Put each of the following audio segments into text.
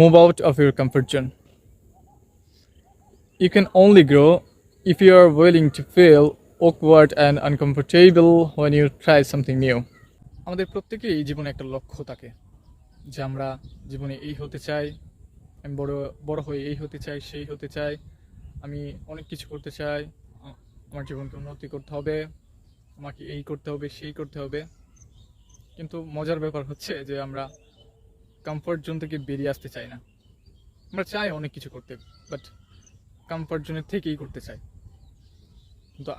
Move out of your comfort zone. You can only grow if you are willing to feel awkward and uncomfortable when you try something new. আমাদের প্রত্যেকেরই জীবনে একটা লক্ষ্য থাকে যে আমরা জীবনে এই হতে চাই, আমি বড় বড় হয়ে এই হতে চাই, সেই হতে চাই, আমি অনেক কিছু করতে চাই, আমার জীবনকে উন্নতি করতে হবে, আমাকে এই করতে হবে, সেই করতে হবে। কিন্তু মজার ব্যাপার হচ্ছে যে আমরা কমফর্ট জোন থেকে বেরিয়ে আসতে চাই না। আমরা চাই অনেক কিছু করতে, বাট কমফর্ট জোনের থেকেই করতে চাই। কিন্তু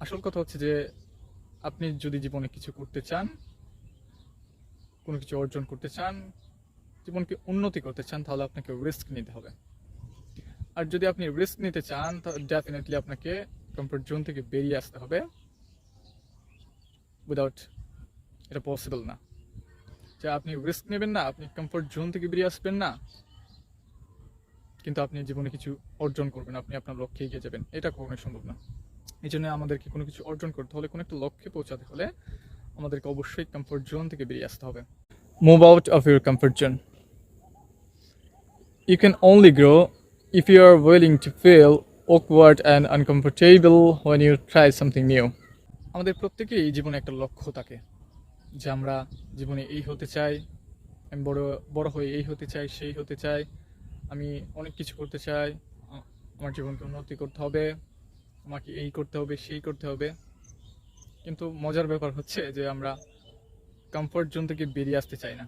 আসল কথা হচ্ছে যে আপনি যদি জীবনে কিছু করতে চান, কোনো কিছু অর্জন করতে চান, জীবনকে উন্নতি করতে চান, তাহলে আপনাকে রিস্ক নিতে হবে। আর যদি আপনি রিস্ক নিতে চান, তাহলে ডেফিনেটলি আপনাকে কমফর্ট জোন থেকে বেরিয়ে আসতে হবে। উইদাউট এটা পসিবল না যে আপনি রিস্ক নেবেন না, আপনি কমফর্ট জোন থেকে বেরিয়ে আসবেন না, কিন্তু আপনি জীবনে কিছু অর্জন করবেন, আপনি আপনার লক্ষ্যে এগিয়ে যাবেন, এটা কখনোই সম্ভব না। এই জন্য আমাদেরকে কোনো কিছু অর্জন করতে হলে, কোনো একটা লক্ষ্যে পৌঁছাতে হলে আমাদেরকে অবশ্যই কমফর্ট জোন থেকে বেরিয়ে আসতে হবে। Move out of your comfort zone. You can only grow if you are willing to feel awkward and uncomfortable when you try something new. আমাদের প্রত্যেকেরই জীবনে একটা লক্ষ্য থাকে যে আমরা জীবনে এই হতে চাই, আমি বড় হয়ে এই হতে চাই, সেই হতে চাই, আমি অনেক কিছু করতে চাই, আমার জীবনকে উন্নতি করতে হবে, আমাকে এই করতে হবে, সেই করতে হবে। কিন্তু মজার ব্যাপার হচ্ছে যে আমরা কমফর্ট জোন থেকে বেরিয়ে আসতে চাই না।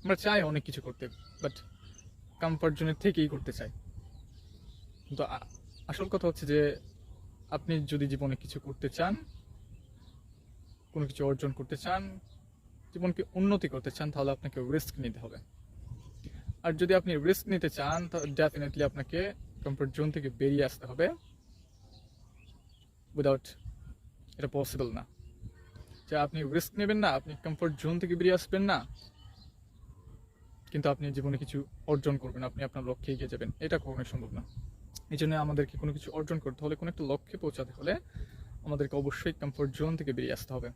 আমরা চাই অনেক কিছু করতে, বাট কমফর্ট জোনের থেকেই করতে চাই। কিন্তু আসল কথা হচ্ছে যে আপনি যদি জীবনে কিছু করতে চান, কোনো কিছু অর্জন করতে চান, জীবনকে উন্নতি করতে চান, তাহলে আপনাকে রিস্ক নিতে হবে। আর যদি আপনি রিস্ক নিতে চান, তাহলে ডেফিনেটলি আপনাকে কমফর্ট জোন থেকে বেরিয়ে আসতে হবে। উইদাউট এটা পসিবল না যে আপনি রিস্ক নেবেন না, আপনি কমফর্ট জোন থেকে বেরিয়ে আসবেন না, কিন্তু আপনি জীবনে কিছু অর্জন করবেন, আপনি আপনার লক্ষ্যে এগিয়ে যাবেন, এটা কখনোই সম্ভব না। এই জন্য আমাদেরকে কোনো কিছু অর্জন করতে হলে, কোনো একটা লক্ষ্যে পৌঁছাতে হলে আমাদেরকে অবশ্যই কমফর্ট জোন থেকে বেরিয়ে আসতে হবে।